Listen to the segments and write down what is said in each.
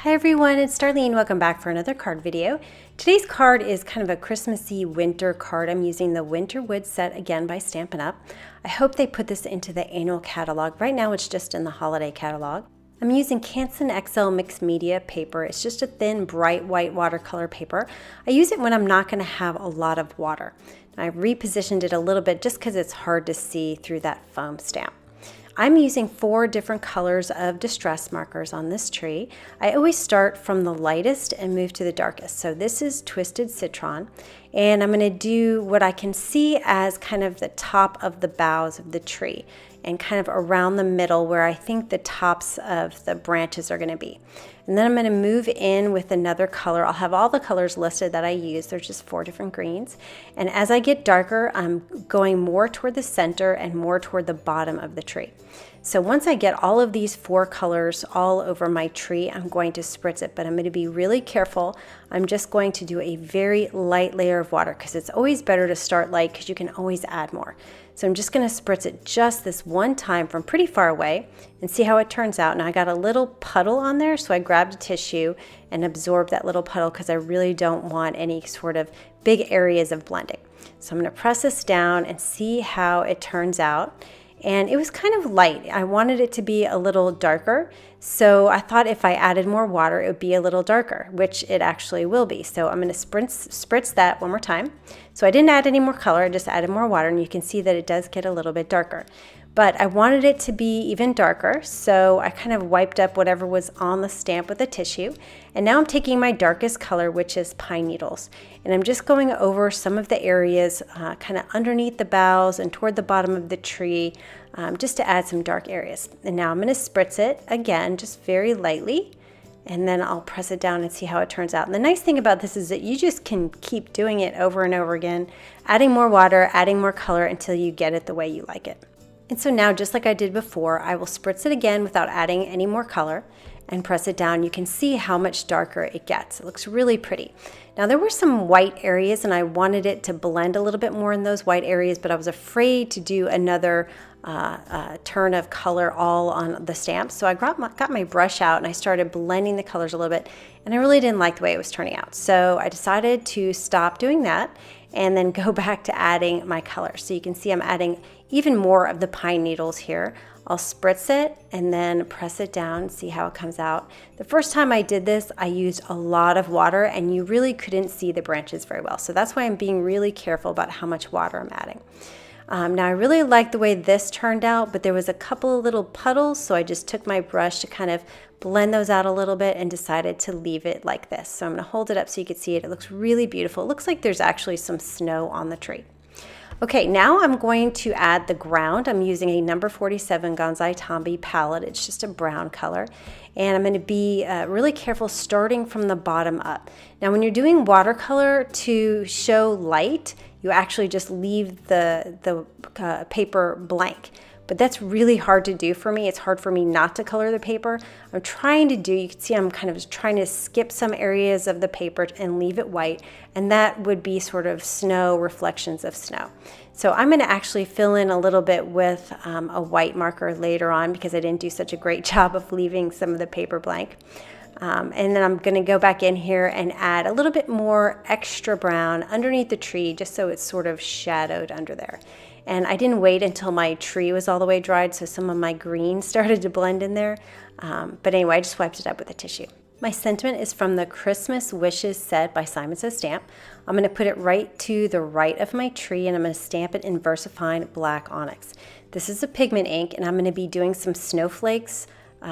Hi everyone, it's Darlene. Welcome back for another card video. Today's card is kind of a Christmassy winter card. I'm using the Winter Wood set again by Stampin' Up. I hope they put this into the annual catalog. Right now it's just in the holiday catalog. I'm using Canson XL Mixed Media paper. It's just a thin, bright white watercolor paper. I use it when I'm not going to have a lot of water. I repositioned it a little bit just because it's hard to see through that foam stamp. I'm using 4 different colors of distress markers on this tree. I always start from the lightest and move to the darkest. So this is Twisted Citron, and I'm going to do what I can see as kind of the top of the boughs of the tree and kind of around the middle where I think the tops of the branches are going to be. And then I'm going to move in with another color. I'll have all the colors listed that I use. There's just 4 different greens. And as I get darker, I'm going more toward the center and more toward the bottom of the tree. So once I get all of these 4 colors all over my tree, I'm going to spritz it, but I'm going to be really careful. I'm just going to do a very light layer of water because it's always better to start light because you can always add more. So I'm just going to spritz it just this one time from pretty far away and see how it turns out. Now I got a little puddle on there, so I grabbed a tissue and absorbed that little puddle because I really don't want any sort of big areas of blending. So I'm going to press this down and see how it turns out. And it was kind of light. I wanted it to be a little darker, so I thought if I added more water it would be a little darker, which it actually will be. So I'm going to spritz that one more time. So I didn't add any more color, I just added more water, and you can see that it does get a little bit darker. But I wanted it to be even darker, so I kind of wiped up whatever was on the stamp with a tissue. And now I'm taking my darkest color, which is Pine Needles, and I'm just going over some of the areas kind of underneath the boughs and toward the bottom of the tree, just to add some dark areas. And now I'm going to spritz it again, just very lightly, and then I'll press it down and see how it turns out. And the nice thing about this is that you just can keep doing it over and over again, adding more water, adding more color until you get it the way you like it. And so now, just like I did before, I will spritz it again without adding any more color and press it down. You can see how much darker it gets. It looks really pretty. Now there were some white areas and I wanted it to blend a little bit more in those white areas, but I was afraid to do another turn of color all on the stamp. So I got my brush out and I started blending the colors a little bit, and I really didn't like the way it was turning out. So I decided to stop doing that and then go back to adding my color. So you can see I'm adding even more of the pine needles here. I'll spritz it and then press it down and see how it comes out. The first time I did this, I used a lot of water and you really couldn't see the branches very well. So that's why I'm being really careful about how much water I'm adding. Now I really like the way this turned out, but there was a couple of little puddles, so I just took my brush to kind of blend those out a little bit and decided to leave it like this. So I'm going to hold it up so you can see it. It looks really beautiful. It looks like there's actually some snow on the tree. Okay, now I'm going to add the ground. I'm using a number 47 Gansai Tambi palette. It's just a brown color. And I'm going to be really careful starting from the bottom up. Now when you're doing watercolor to show light, you actually just leave the paper blank. But that's really hard to do for me. It's hard for me not to color the paper. I'm trying to do, you can see I'm kind of trying to skip some areas of the paper and leave it white, and that would be sort of snow, reflections of snow. So I'm going to actually fill in a little bit with a white marker later on because I didn't do such a great job of leaving some of the paper blank. And then I'm going to go back in here and add a little bit more extra brown underneath the tree just so it's sort of shadowed under there. And I didn't wait until my tree was all the way dried, so some of my green started to blend in there. But anyway, I just wiped it up with a tissue. My sentiment is from the Christmas Wishes set by Simon Says Stamp. I'm going to put it right to the right of my tree and I'm going to stamp it in VersaFine Black Onyx. This is a pigment ink and I'm going to be doing some snowflakes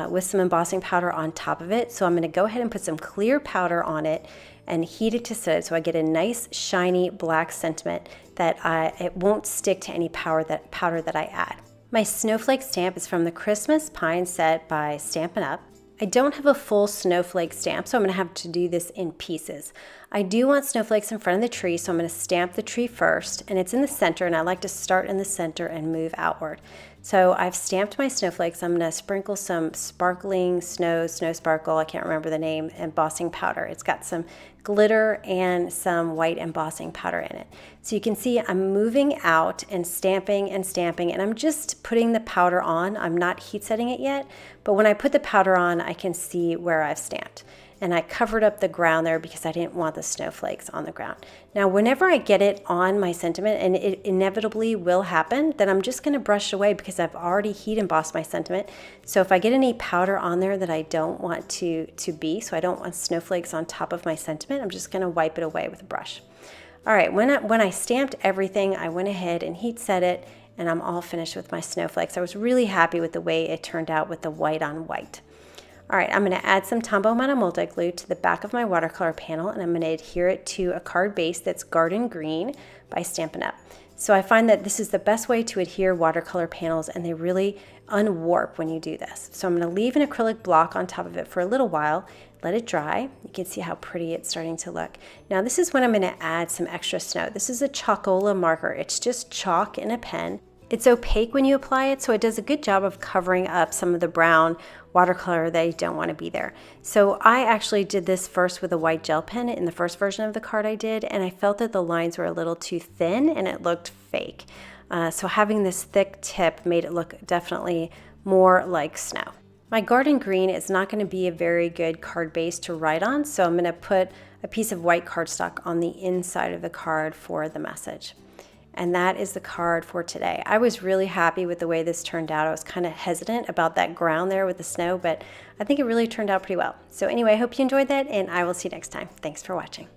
with some embossing powder on top of it. So I'm going to go ahead and put some clear powder on it and heat it to set so I get a nice shiny black sentiment that it won't stick to any powder that I add. My snowflake stamp is from the Christmas Pine set by Stampin' Up. I don't have a full snowflake stamp, so I'm going to have to do this in pieces. I do want snowflakes in front of the tree, so I'm going to stamp the tree first, and it's in the center, and I like to start in the center and move outward. So I've stamped my snowflakes. I'm going to sprinkle some sparkling snow sparkle, I can't remember the name, embossing powder. It's got some glitter and some white embossing powder in it. So you can see I'm moving out and stamping, and I'm just putting the powder on. I'm not heat setting it yet, but when I put the powder on, I can see where I've stamped. And I covered up the ground there because I didn't want the snowflakes on the ground. Now, whenever I get it on my sentiment, and it inevitably will happen, then I'm just going to brush away because I've already heat embossed my sentiment. So if I get any powder on there that I don't want to be, so I don't want snowflakes on top of my sentiment, I'm just going to wipe it away with a brush. All right, when I stamped everything, I went ahead and heat set it, and I'm all finished with my snowflakes. I was really happy with the way it turned out with the white on white. All right, I'm going to add some Tombow Mono multi-glue to the back of my watercolor panel, and I'm going to adhere it to a card base that's garden green by Stampin' Up. So I find that this is the best way to adhere watercolor panels, and they really unwarp when you do this. So I'm going to leave an acrylic block on top of it for a little while, let it dry. You can see how pretty it's starting to look. Now this is when I'm going to add some extra snow. This is a Chalkola marker. It's just chalk in a pen. It's opaque when you apply it, so it does a good job of covering up some of the brown watercolor that you don't want to be there. So I actually did this first with a white gel pen in the first version of the card I did, and I felt that the lines were a little too thin and it looked fake. So having this thick tip made it look definitely more like snow. My garden green is not going to be a very good card base to write on, so I'm going to put a piece of white cardstock on the inside of the card for the message. And that is the card for today. I was really happy with the way this turned out. I was kind of hesitant about that ground there with the snow, but I think it really turned out pretty well. So anyway, I hope you enjoyed that, and I will see you next time. Thanks for watching.